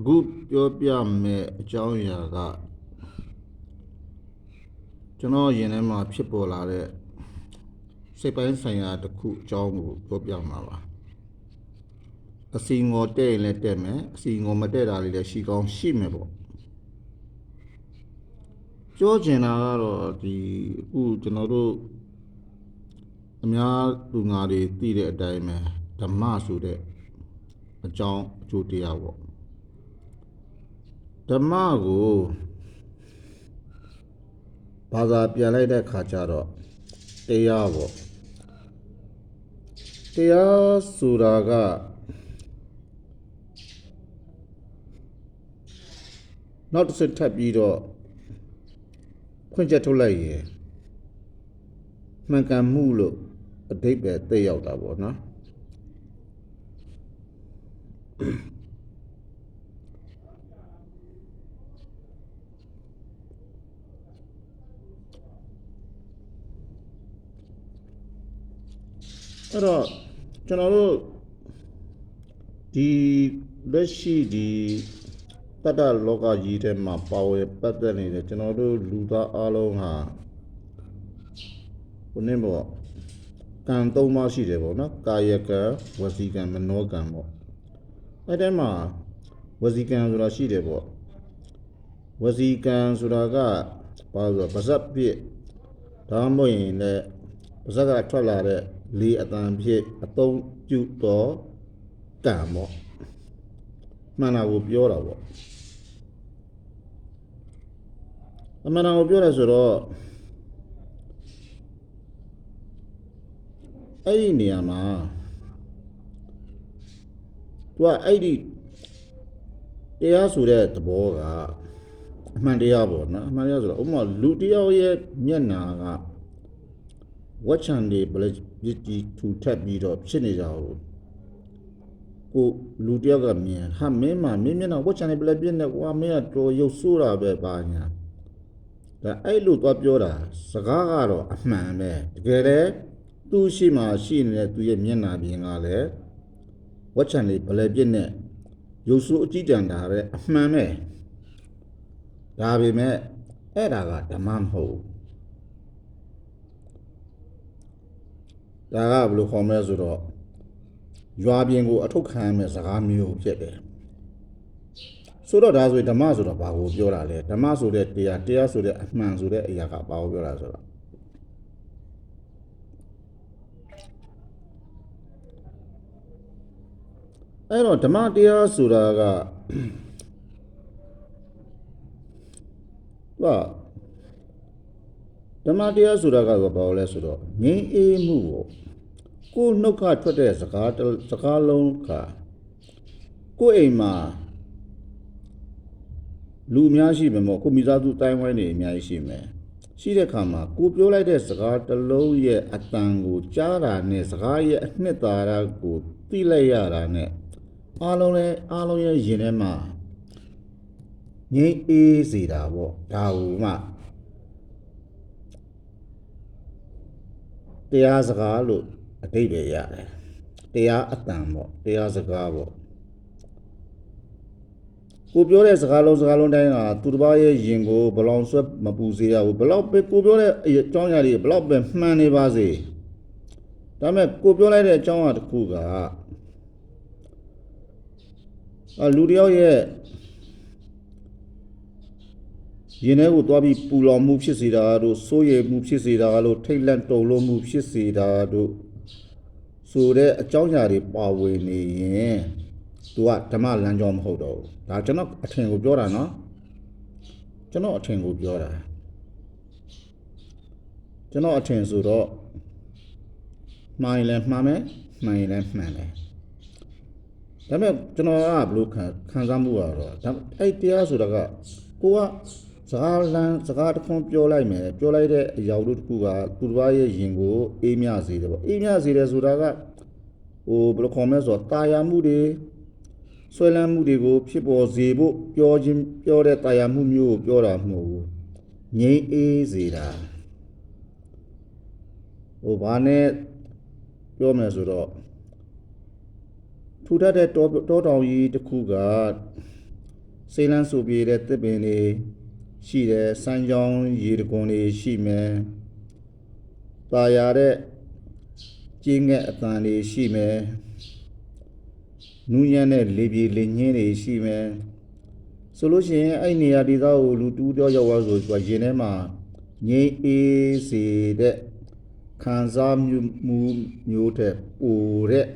အခုပြောပြမယ်အကြောင်းအရာကကျွန်တော်ရင်ထဲမှာဖြစ်ပေါ်လာတဲ့စိတ်ပိုင်းဆိုင်ရာတစ်ခုအကြောင်းကိုပြောပြမှာပါအစီငေါ်တဲ့ရင်လည်းတဲ့မယ်အစီငေါ်မတဲ့တာလေးလည်းရှိကောင်းရှိမယ်ပေါ့ပြောချင်တာကတော့ဒီအခုကျွန်တော်တို့အများလူငါတွေသိတဲ့အတိုင်းပဲဓမ္မဆိုတဲ့အကြောင်းအကျိုးတရားပေါ့ဓမ္မကိုဘာသာပြန်လိုက်တဲ့ခါကျတော့တရားပေါ့တရားဆိုတာကနောက်တစ်ဆက်ထပ်ပြီးတော့ဖွင့်ချက်ထုတ်လိုက်ရင်မှန်ကန်မှုလို့အဓိပ္ပာယ်သိရောက်တာပေါ့နော်အဲ့တော့ကျွန်တော်တို့ဒီလက်ရှိဒီတတ္တလောကကြီးထဲမှာပါဝင်ပတ်သက်နေတဲ့ကျွန်တော်တို့လူသားအလုံးဟာဘုန်းပေါ့ကံ၃ပါးရှိတယ်ပေါ့နော်ကာယကံဝစီကံမနောကံပေါ့အဲ့ထဲမှာဝစီကံဆိုတာရှိတယ်ပေါ့ဝစီကံဆိုတာကဘာလို့ပါဇက်ပြည့်ဒါမှမဟုတ်ရင်လည်းပါဇက်ကထွက်လာတဲ့လေအတန်ဖြစ်အသုံးပြုတော့ကံပေါ့မှန်တာကိုပြောတာပေါ့အမှန်တာကိုပြောရဆိုတော့အဲ့ဒီနေရာမှာသူကအဲ့ဒီတရားဆိုတဲ့သဘောကအမှန်တရားပေါ့နော်အမှန်တရားဆိုတော့ဥပမာလူတယောက်ရဲ့မျက်နာကဝက်ချန်တွေဘယ်ဒီထူထပ်ပြီးတော့ဖြစ်နေကြဘူးကိုလူတယောက်ကမြင်ဟာမင်းမမျက်နှာဝက်ချန်တွေဘယ်ပြည့်နေကွာမင်းကတော်ရုပ်ဆိုးတာပဲပါညာဒါအဲ့လိုသွားပြောတာစကားကတော့အမှန်ပဲတကယ်လေသူ့ရှိမှရှိနေတဲ့သူရဲ့မျက်နှာပြင်ကလည်းဝက်ချန်တွေဘယ်ပြည့်နေရုပ်ဆိုးအကြည့်တန်တာပဲအမှန်ပဲဒါပေမဲ့အဲ့ဒါကဓမ္မမဟုတ်ဒါကဘယ်လိုခေါ်မလဲဆိုတော့ရွာပြင်ကိုအထုတ်ခံရမယ့်စကားမျိုးဖြစ်တယ်ဆိုတော့ဒါဆိုရင်ဓမ္မဆိုတော့ဘာကိုပြောတာလဲဓမ္မဆိုတဲ့တရားဆိုတဲ့အမှန်ဆိုတဲ့အရာကဘာကိုပြောတာဆိုတော့အဲ့တော့ဓမ္မတရားဆိုတာကဓမ္မတရားဆိုတာကဘာလဲဆိုတော့ငြိမ်းအေးမှုကိုနှုတ်ခထွက်တဲ့စကားလုံးကကိုအိမ်မှာလူအများရှိမယ်မို့ကိုမိသားစုတိုင်းဝိုင်းနေအများကြီးရှိမယ်ရှိတဲ့ခါမှာကိုပြောလိုက်တဲ့စကားတစ်လုံးရဲ့အတန်ကိုကြားတာနဲ့စကားရဲ့အနှစ်သာရကိုသိလိုက်ရတာနဲ့အားလုံးရဲ့ရင်ထဲမှာငြိမ်းအေးစေတာပေါ့ဒါဟုမှတရားစကားလို့အဓိပ္ပာယ်ရတယ်တရားအတန်ပေါ့တရားစကားပေါ့ကိုပြောတဲ့စကားလုံးတိုင်းကသူတစ်ပါးရဲ့ယင်ကိုဘလောင်ဆွဲမပူစေရဘူးဘလောက်ပဲကိုပြောတဲ့အကြောင်းအရာတွေဘလောက်ပဲမှန်နေပါစေဒါပေမဲ့ကိုပြောလိုက်တဲ့အကြောင်းအရာတစ်ခုကလူတစ်ယောက်ရဲ့ရင်ထဲကိုသွားပြီးပူလောင်မှုဖြစ်စေတာတို့စိုးရိမ်မှုဖြစ်စေတာတို့ထိတ်လန့်တုန်လှုပ်မှုဖြစ်စေတာတို့ဆိုတဲ့အကြောင်းအရာတွေပါဝင်နေရင်သူကဓမ္မလမ်းကြောင်းမဟုတ်တော့ဘူးဒါကျွန်တော်အထင်ကိုပြောတာနော်ကျွန်တော်အထင်ကိုပြောတာကျွန်တော်အထင်ဆိုတော့မှားရင်လည်းမှားမယ်မှန်ရင်လည်းမှန်တယ်ဒါပေမဲ့ကျွန်တော်ကဘယ်လိုခံစားမှုကတော့အဲ့တရားဆိုတာကကိုကစကားတစ်ခွန်းပြောလိုက်မယ်ပြောလိုက်တဲ့အရာတို့တစ်ခုကသူတစ်ပါးရဲ့ယင်ကိုအေးမြစေတယ်ပေါ့အေးမြစေတယ်ဆိုတာကဘယ်လိုခေါ်မလဲဆိုတော့တာယာမှုတွေဆွဲလန်းမှုတွေကိုဖြစ်ပေါ်စေဖို့ပြောတဲ့တာယာမှုမျိုးကိုပြောတာမဟုတ်ဘူးငြိမ်းအေးစေတာဘာနဲ့ပြောမယ်ဆိုတော့ထူထပ်တဲ့တောတောင်ကြီးတစ်ခုက စေးလန်းဆူပြေတဲ့တစ်ပင်တွေရှိတယ်စမ်းကြောင်းရေတကွန်တွေရှိမယ်ตาရတဲ့ကျင်းငှက်အတန်တွေရှိမယ်နူးညံ့တဲ့လေပြေလေညင်းတွေရှိမယ်ဆိုလို့ရှိရင်အဲ့နေရာဒေသကိုလူတူးတော့ရောက်သွားဆိုရင်ထဲမှာငြိမ်းအေးစေတဲ့ခံစားမှုမျိုးတဲ့ပိုတဲ့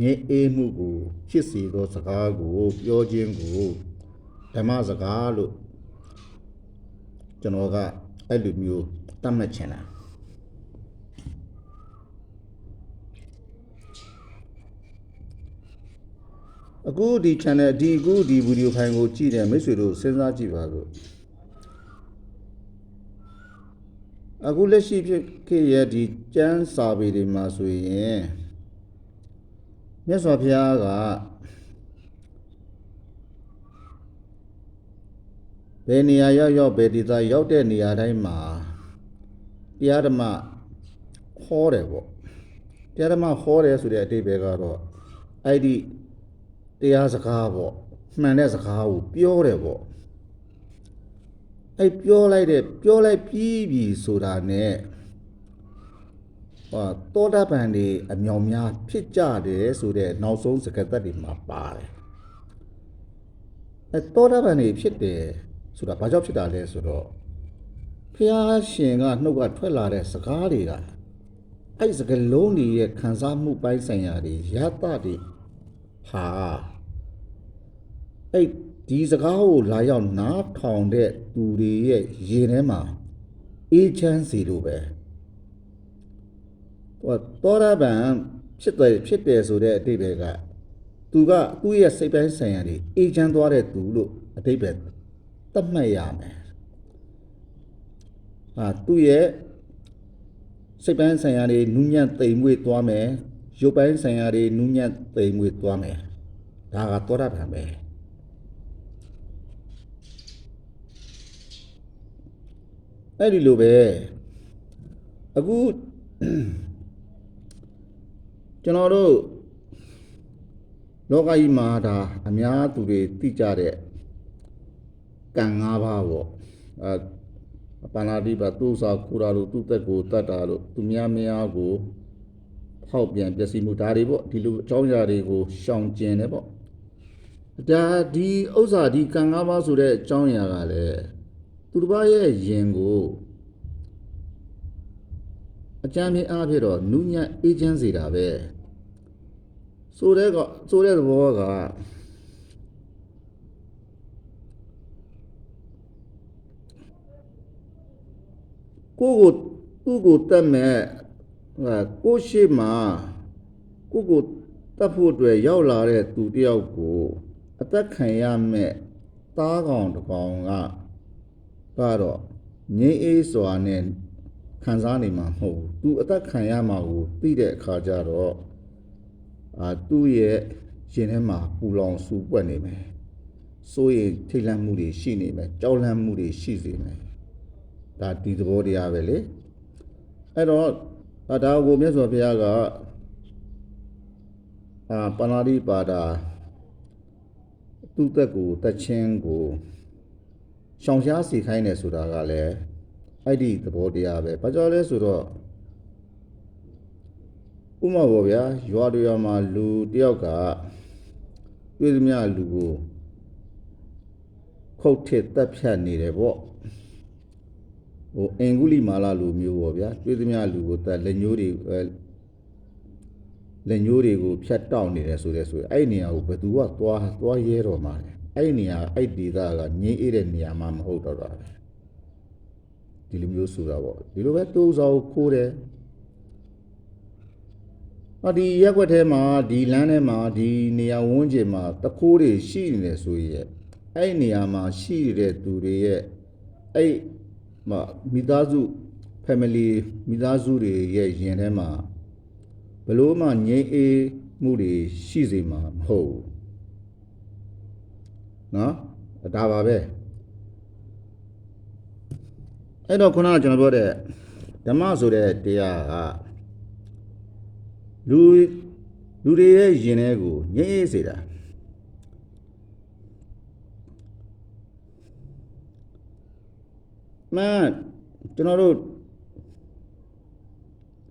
ငြိမ်းအေးမှုကိုဖြစ်စေသောစကားကိုပြောခြင်းကိုဓမ္မစကားလို့ကျွန်တော်ကအဲ့လိုမျိုးတတ်မှတ်ချင်တာအခုဒီ channel ဒီဗီဒီယိုဖိုင်ကိုကြည့်တယ်မိတ်ဆွေတို့စဉ်းစားကြည့်ပါလို့အခုလက်ရှိဖြစ်ခဲ့ရဒီကျမ်းစာပေတွေမှာဆိုရင်မြတ်စွာဘုရားကဘယ်နေရာရောက်ဘယ်ဒေသရောက်တဲ့နေရာတိုင်းမှာတရားဓမ္မဟောတယ်ပေါ့တရားဓမ္မဟောတယ်ဆိုတဲ့အဓိပ္ပာယ်ကတော့အဲ့ဒီတရားစကားပေါ့မှန်တဲ့စကားကိုပြောတယ်ပေါ့အဲ့ပြောလိုက်ပြီးပြီဆိုတာနဲ့သောတာပန်တွေအမြောင်များဖြစ်ကြတယ်ဆိုတဲ့နောက်ဆုံးစကားသက်တွေမှာပါတယ်အဲ့သောတာပန်တွေဖြစ်တယ်ဆိုတာဘာကြောင့်ဖြစ်တာလဲဆိုတော့ဘုရားရှင်ကနှုတ်ကထွက်လာတဲ့စကားတွေကအဲ့စကားလုံးတွေရဲ့ခံစားမှုပိုင်းဆိုင်ရာတွေယတတွေဟာအဲ့ဒီစကားကိုလာရောက်နားထောင်တဲ့သူတွေရဲ့ရင်ထဲမှာအေးချမ်းစေလို့ပဲသောတာပန်ဖြစ်တယ်ဆိုတဲ့အဓိပ္ပာယ်ကသူကသူ့ရဲ့စိတ်ပိုင်းဆိုင်ရာတွေအေးချမ်းသွားတဲ့သူလို့အဓိပ္ပာယ်သတ်မှတ်ရမယ်သူ့ရဲ့စိတ်ပိုင်းဆိုင်ရာတွေနူးညံ့သိမ်မွေ့သွားမယ်ရုပ်ပိုင်းဆိုင်ရာတွေနူးညံ့သိမ်မွေ့သွားမယ်ဒါကသောတာပန်ပဲအဲ့ဒီလိုပဲအခုကျွန်တော်တို့လောကကြီးမှာဒါအများသူတွေသိကြတဲ့ကံ၅ပါးပေါ့ပါဏာတိပါသူစာကူတာလို့သူ့သက်ကိုတတ်တာလို့သူများကိုဖောက်ပြန်ပျက်စီးမှုဒါတွေပေါ့ဒီလိုအကြောင်းအရာတွေကိုရှောင်ကျင်တယ်ပေါ့ဒါဒီဥစ္စာဒီကံ၅ပါးဆိုတဲ့အကြောင်းအရာကလည်းသူတစ်ပါးရဲ့ယင်ကိုအကြမ်းမြင်အားဖြင့်တော့နူးညံ့အေးချမ်းစေတာပဲဆိုတဲ့သဘောကသူ့ကိုတတ်မဲ့ကိုရှိမှာကိုတတ်ဖို့အတွက်ရောက်လာတဲ့သူတယောက်ကိုအသက်ခံရမဲ့သားကောင်တစ်ကောင်ကတော့ငြိမ်းအေးစွာနဲ့ခံစားနေမှာမဟုတ်ဘူးသူအသက်ခံရမှာကိုသိတဲ့အခါကျတော့သူ့ရဲ့ရင်ထဲမှာပူလောင်ဆူပွက်နေမယ်စိုးရိမ်ထိတ်လန့်မှုတွေရှိနေမယ်ကြောက်လန့်မှုတွေရှိစေမယ်ဒါဒီသဘောတရားပဲလေအဲ့တော့ဒါကိုမြတ်စွာဘုရားကပါဏာတိပါဒာသူ့သက်ကိုတတ်ချင်းကိုရှောင်ရှားစေခိုင်းတယ်ဆိုတာကလည်းအဲ့ဒီသဘောတရားပဲဘာကြောင့်လဲဆိုတော့ဥပမာပေါ့ဗျာရွာတွေမှာလူတယောက်ကတွေ့သမျှလူကိုခုတ်ထစ်တက်ဖြတ်နေတယ်ပေါ့အင်္ဂုလိမာလာလူမျိုးပေါ့ဗျာတွေ့သမျှလူကိုတက်လက်ညိုးတွေကိုဖြတ်တောက်နေတယ်ဆိုအဲ့နေရာကိုဘယ်သူကသွားရဲတော့မှာလဲအဲ့နေရာအဲ့ဒေသကငြိမ်းအေးတဲ့နေရာမှမဟုတ်တော့တာပဲဒီလိုမျိုးဆိုတာပေါ့ဒီလိုပဲတူစာကိုခိုးတယ်ဒီရက်ွက်ထဲမှာဒီလမ်းထဲမှာဒီနေရာဝန်းကျင်မှာတခိုးတွေရှိနေတယ်ဆိုရင်အဲ့နေရာမှာရှိနေတဲ့သူတွေရဲ့အဲ့မိသားစု family မိသားစုတွေရဲ့ရင်ထဲမှာဘလို့မှငြိမ်းအေးမှုတွေရှိစေမှာမဟုတ်ဘူးနော်ဒါပါပဲအဲ့တော့ခုနကကျွန်တော်ပြောတဲ့ဓမ္မဆိုတဲ့တရားကလူတွေရဲ့ယင်ထဲကိုငြိမ်းအေးစေတာ မှန်ကျွန်တော်တို့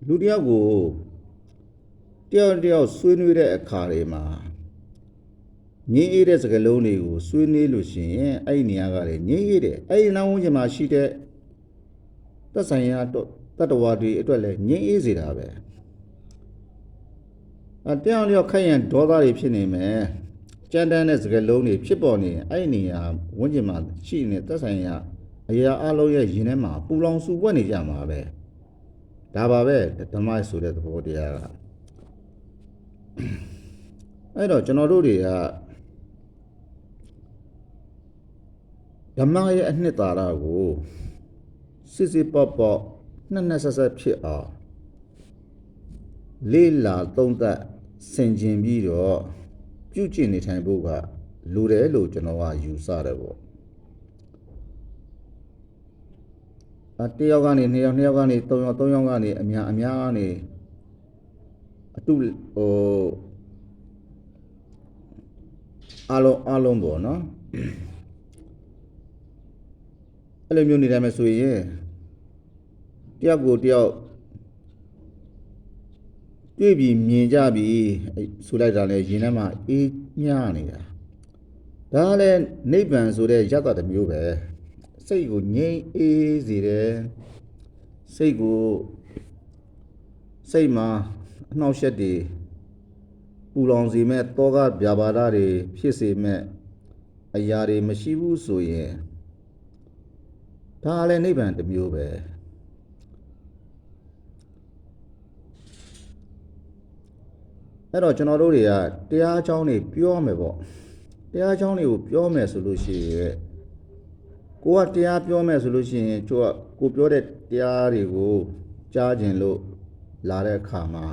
လူတယောက်ကိုတယောက်ဆွေးနွေးတဲ့အခါတွေမှာငြင်းအေးတဲ့စကားလုံးတွေကိုဆွေးနွေးလို့ရှိရင်အဲ့ဒီနေရာကလည်းငြင်းအေးတယ်အဲ့ဒီနောက်ဝန်းကျင်မှာရှိတဲ့သက်ဆိုင်ရာတတ္တဝါတွေအတွက်လည်းငြင်းအေးစေတာပဲတယောက်ခိုက်ရန်ဒေါသတွေဖြစ်နေမယ်ကြမ်းတမ်းတဲ့စကားလုံးတွေဖြစ်ပေါ်နေအဲ့ဒီနေရာဝန်းကျင်မှာရှိနေသက်ဆိုင်ရာအရာအလုံးရဲ့ရင်ထဲမှာပူလောင်စုပွက်နေကြမှာပဲဒါပါပဲဓမ္မဆိုတဲ့သဘောတရားကအဲ့တော့ကျွန်တော်တို့တွေကဓမ္မရဲ့အနှစ်သာရကိုစစ်ပေါ့နှစ်ဆက်ဖြစ်အောင်လေးလာသုံးသပ်ဆင်ခြင်ပြီးတော့ပြုကျင့်နေထိုင်ဖို့ကလိုတယ်လို့ကျွန်တော်ကယူဆတယ်ပေါ့တယောက်ကနေ2ယောက်2ယောက်ကနေ3ယောက်3ယောက်ကနေအများကနေအတူအားလုံးပေါ့နော်အဲ့လိုမျိုးနေတိုင်းမဆိုရင်တယောက်ကိုတယောက်တွေ့ပြီးမြင်ကြပြီးဆိုလိုက်တာလဲရင်ထဲမှာအေးမြနေတာဒါလည်းနိဗ္ဗာန်ဆိုတဲ့ရတ္တတစ်မျိုးပဲစိတ်ကိုငြိမ်းအေးစေတယ်စိတ်မှာအနှောက်အယှက်တွေပူလောင်စေမဲ့တောကဗျာပါဒတွေဖြစ်စေမဲ့အရာတွေမရှိဘူးဆိုရင်ဒါလည်းနိဗ္ဗာန်တစ်မျိုးပဲအဲ့တော့ကျွန်တော်တို့တွေကတရားအကြောင်းတွေပြောမယ်ပေါ့တရားအကြောင်းတွေကိုပြောမယ်ဆိုလို့ရှိရင်ကိုကတရားပြောမယ်ဆိုလို့ရှိရင်ကိုပြောတဲ့တရားတွေကိုကြားခြင်းလို့လာတဲ့အခါမှာ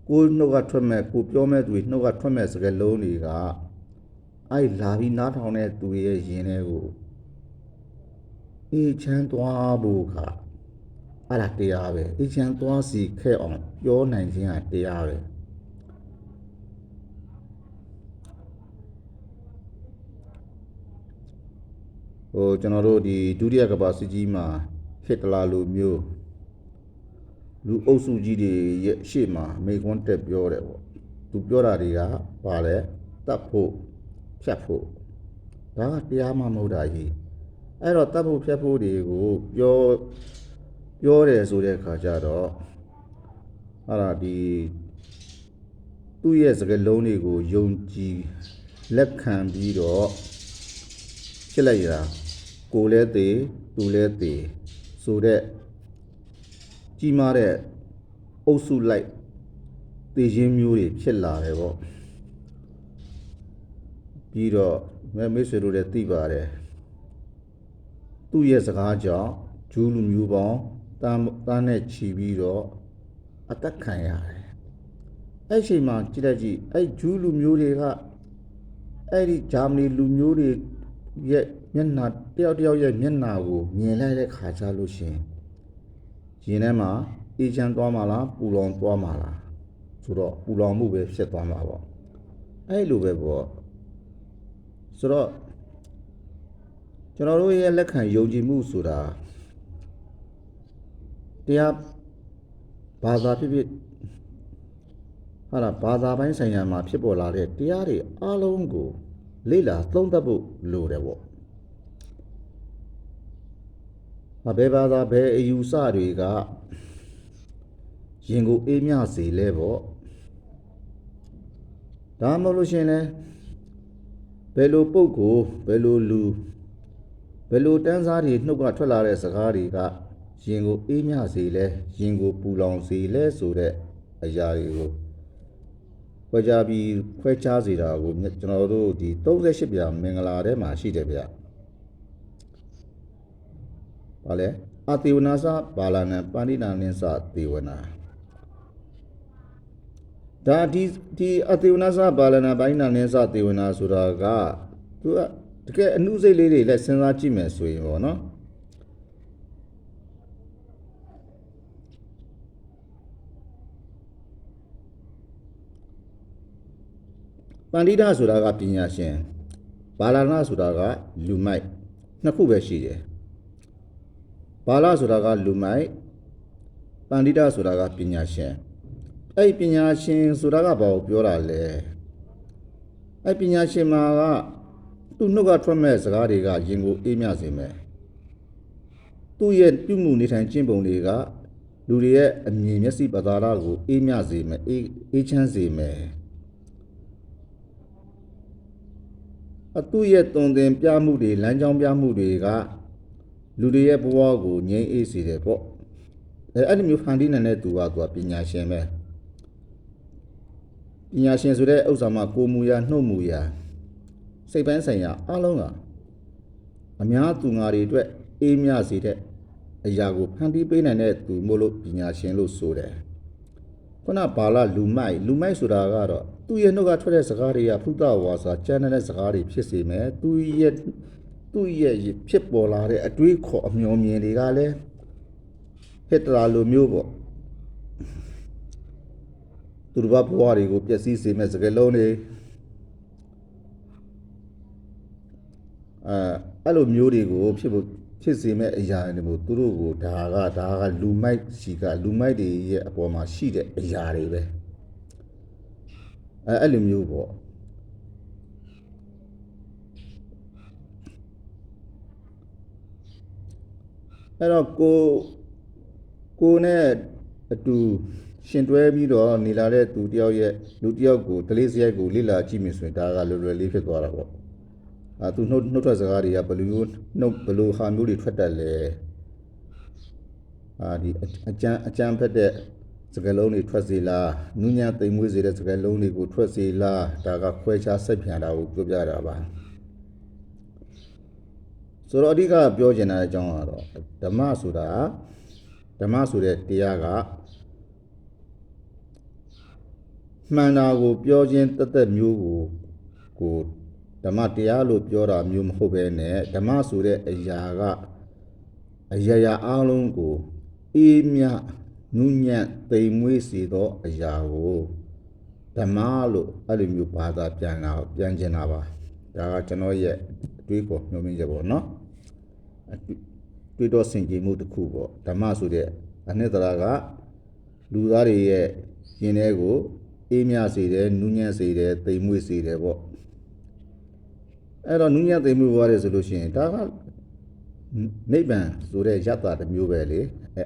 ကိုနှုတ်ကထွက်မဲ့ကိုပြောမဲ့သူနှုတ်ကထွက်မဲ့စကားလုံးတွေကအဲ့လာပြီးနားထောင်တဲ့သူရဲ့ယင်တွေကိုအေးချမ်းသွားဖို့ခါအဲ့ဒါတရားပဲအေးချမ်းသွားစီခဲ့အောင်ပြောနိုင်ခြင်းကတရားပဲကျွန်တော်တို့ဒီဒုတိယကမ္ဘာစစ်ကြီးမှာဟစ်တလာလိုမျိုးလူအုပ်စုကြီးတွေရဲ့ရှေ့မှာမိကွန်းတက်ပြောတယ်ပေါ့သူပြောတာတွေကပါလဲတတ်ဖို့ဖြတ်ဖို့ဒါကတရားမှမဟုတ်တာကြီးအဲ့တော့တတ်ဖို့ဖြတ်ဖို့တွေကိုပြောတယ်ဆိုတဲ့အခါကျတော့အဲ့ဒါဒီသူ့ရဲ့စကားလုံးတွေကိုယုံကြည်လက်ခံပြီးတော့ဖြစ်လိုက်ရတာကိုလည်းသေးသူလည်းသေးဆိုတဲ့ကြီးမားတဲ့အုပ်စုလိုက်သေခြင်းမျိုးတွေဖြစ်လာတယ်ပေါ့ပြီးတော့မိတ်ဆွေတို့လည်းသိပါတယ်သူ့ရဲ့စကားကြောင့်ဂျူးလူမျိုးပေါင်းတန်းနဲ့ချီပြီးတော့အသက်ခံရတယ်အဲ့ချိန်မှာကြည့်လိုက်ကြည့်အဲ့ဂျူးလူမျိုးတွေကအဲ့ဒီဂျာမနီလူမျိုးတွေရဲ့မျက်နှာတယောက်ရဲ့မျက်နှာကိုမြင်လိုက်တဲ့ခါကျလို့ရှင်ရင်ထဲမှာအေးချမ်းသွားမှာလားပူလောင်သွားမှာလားဆိုတော့ပူလောင်မှုပဲဖြစ်သွားမှာပေါ့အဲ့လိုပဲပေါ့ဆိုတော့ကျွန်တော်တို့ရဲ့လက်ခံယုံကြည်မှုဆိုတာတရားဘာသာဖြစ်ဟာလားဘာသာပိုင်းဆိုင်ရာမှာဖြစ်ပေါ်လာတဲ့တရားတွေအားလုံးကိုလေ့လာသုံးသပ်ဖို့လိုတယ်ပေါ့ဘယ်ဘာသာဘယ်အယူဆတွေကရင်ကိုအေးမြစေလဲပေါ့ဒါမှမဟုတ်လို့ရှင်လဲဘယ်လိုပုဂ္ဂိုလ်ဘယ်လိုလူဘယ်လိုတန်းစားတွေနှုတ်ကထွက်လာတဲ့စကားတွေကရင်ကိုအေးမြစေလဲရင်ကိုပူလောင်စေလဲဆိုတဲ့အရာတွေကိုခွဲခြားစေတာကိုကျွန်တော်တို့ဒီ38ပြာမင်္ဂလာထဲမှာရှိတယ်ဗျဘာလဲအသေဝနာစဘာလာနံပါဏိနာနင်းစသေဝနာဒါဒီအသေဝနာစဘာလာနံပါဏိနာနင်းစသေဝနာဆိုတာကသူကတကယ်အနုစိတ်လေးတွေလည်းစဉ်းစားကြည့်မယ်ဆိုရင်ပေါ့နော်ပန္တိတဆိုတာကပညာရှင်ဘာလာနာဆိုတာကလူမိုက်နှစ်ခုပဲရှိတယ် ဘာလဆိုတာကလူမိုက်ပန္တိတဆိုတာကပညာရှင်အဲ့ပညာရှင်ဆိုတာကဘာကိုပြောတာလဲအဲ့ပညာရှင်မှာကသူ့နှုတ်ကထွက်မဲ့စကားတွေကရင်ကိုအေးမြစေမယ်သူ့ရဲ့ပြုမှုနေထိုင်ကျင့်ပုံတွေကလူတွေရဲ့အမြင်မျက်စိပသာရကိုအေးမြစေမယ်အေးချမ်းစေမယ်သူ့ရဲ့တုံသင်ပြမှုတွေလမ်းကြောင်းပြမှုတွေကလူတွေရဲ့ဘဝကိုငြိမ်းအေးစေတယ်ပေါ့အဲ့ဒီမျိုးဖန်တီးနိုင်တဲ့သူကပညာရှင်ပဲပညာရှင်ဆိုတဲ့ဥစ္စာမှာကိုယ်မူရာနှုတ်မူရာစိတ်ပိုင်းဆိုင်ရာအလုံးကအများသူငါတွေအတွက်အေးမြစေတဲ့အရာကိုဖန်တီးပေးနိုင်တဲ့သူမို့လို့ပညာရှင်လို့ဆိုတယ်ခုနဘာလလူမိုက်ဆိုတာကတော့သူ့ရဲ့နှုတ်ကထွက်တဲ့စကားတွေကဖုဒ္ဓဝါစာကျမ်းတဲ့စကားတွေဖြစ်စေမယ်သူ့ရဲ့ဖြစ်ပေါ်လာတဲ့အတွေးခေါ်အမျှော်မြင်တွေကလည်းဟစ်တလာလိုမျိုးပေါ့သူတို့ဘဝတွေကိုပျက်စီးစေမဲ့စကားလုံးတွေအဲ့လိုမျိုးတွေကိုဖြစ်စေမဲ့အရာတွေမျိုးသူတို့ကိုဒါကလူမိုက်တွေရဲ့အပေါ်မှာရှိတဲ့အရာတွေပဲအဲ့လိုမျိုးပေါ့အဲ့တော့ကိုနဲ့အတူရှင်တွဲပြီးတော့နေလာတဲ့လူတယောက်ကိုဒလေးစရိုက်ကိုလေ့လာကြည့်မြင်ဆိုရင်ဒါကလွယ်လွယ်လေးဖြစ်သွားတာပေါ့သူနှုတ်ထွက်စကားတွေကဘယ်လိုဟာမျိုးတွေထွက်တတ်လဲဒီအကြမ်းဖက်တဲ့စကားလုံးတွေထွက်စေလားနူးညံ့သိမ်မွေးစေတဲ့စကားလုံးတွေကိုထွက်စေလားဒါကခွဲခြားစိတ်ပြန်တာကိုပြောပြတာပါဆိုတော့အဓိကပြောချင်တဲ့အကြောင်းကတော့ဓမ္မဆိုတဲ့တရားကမှန်တာကိုပြောခြင်းတက်မျိုးကိုဓမ္မတရားလို့ပြောတာမျိုးမဟုတ်ဘဲနဲ့ဓမ္မဆိုတဲ့အရာကအရာအလုံးကိုအေးမြနူးညံ့သိမ်မွေးစေသောအရာကိုဓမ္မလို့အဲ့လိုမျိုးဘာသာပြန်ကျင်တာပါဒါကကျွန်တော်ရဲ့အတွေးခေါ်မျှော်မြင်ချက်ပေါ့နော်တွေးတော့ဆင်ခြင်မှုတစ်ခုပေါ့ဓမ္မဆိုတဲ့အနှစ်သာရကလူသားတွေရဲ့ရင်ထဲကိုအေးမြစေတယ်နူးညံ့စေတယ်သိမ်မွေ့စေတယ်ပေါ့အဲ့တော့နူးညံ့သိမ်မွေ့သွားတယ်ဆိုလို့ရှိရင်ဒါကနိဗ္ဗာန်ဆိုတဲ့ယတ္တတစ်မျိုးပဲလေ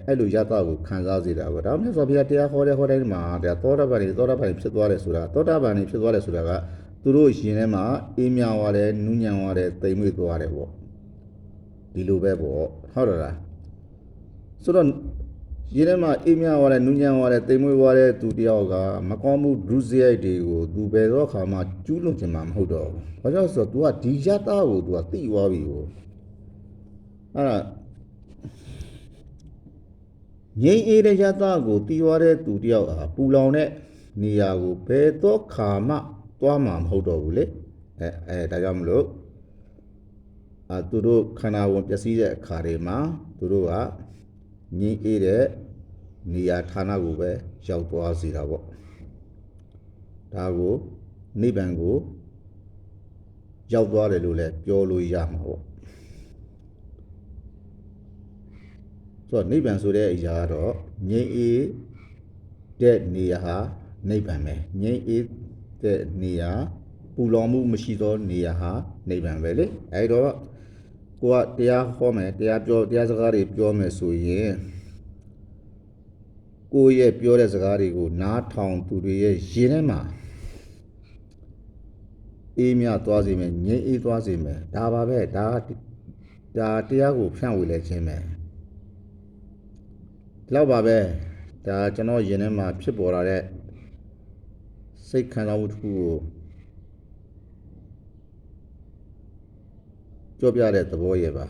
အဲ့လိုယတ္တကိုခံစားစေတာပေါ့ဒါမှမဟုတ်ဘုရားတရားဟောတဲ့မှာဒါသောတာပန်ဖြစ်သွားတယ်ဆိုတာသောတာပန်ဖြစ်သွားတယ်ဆိုတာကသူတို့ရင်ထဲမှာအေးမြသွားတယ်နူးညံ့သွားတယ်သိမ်မွေ့သွားတယ်ပေါ့ဒီလိုပဲပေါ့ဟုတ်တယ်လားဆိုတော့ရင်ထဲမှာအေးမြသွားတယ်နူးညံ့သွားတယ်သိမ်မွေ့သွားတဲ့သူတယောက်ကမကောင်းမှုဒုစရိုက်တွေကိုသူဘယ်တော့ခါမှကျူးလွန်ချင်မှာမဟုတ်တော့ဘူးဘာကြောင့်ဆိုတော့ तू ကဒီယတ္တကို तू ကသိသွားပြီကိုအဲ့ဒါငြိမ်းအေးတဲ့ယတ္တကိုသိသွားတဲ့သူတယောက်ပူလောင်တဲ့နေရာကိုဘယ်တော့ခါမှသွားမှာမဟုတ်တော့ဘူးလေဒါကြောင့်မလို့သူတို့ခန္ဓာဝင်ပျက်စီးတဲ့အခါတွေမှာသူတို့ကငြိမ်းအေးတဲ့နေရာဌာနကိုပဲရောက်သွားစေတာပေါ့ဒါကိုနိဗ္ဗာန်ကိုရောက်သွားတယ်လို့လည်းပြောလို့ရမှာပေါ့ဆိုတော့နိဗ္ဗာန်ဆိုတဲ့အရာကတော့ငြိမ်းအေးတဲ့နေရာဟာနိဗ္ဗာန်ပဲငြိမ်းအေးတဲ့နေရာပူလောင်မှုမရှိသောနေရာဟာနိဗ္ဗာန်ပဲလေအဲဒီတော့ကိုကတရားဟောမယ်တရားစကားတွေပြောမယ်ဆိုရင်ကိုရဲ့ပြောတဲ့စကားတွေကိုနားထောင်သူတွေရဲ့ရင်ထဲမှာအေးမြသွားစေမယ်ငြိမ်းအေးသွားစေမယ်ဒါပါပဲဒါတရားကိုဖြန့်ဝေလိုက်ခြင်းပဲဒီလောက်ပါပဲဒါကျွန်တော်ရင်ထဲမှာဖြစ်ပေါ်လာတဲ့စိတ်ခံစားမှုတစ်ခုကိုပြောပြတဲ့သဘောရဲ့ပါ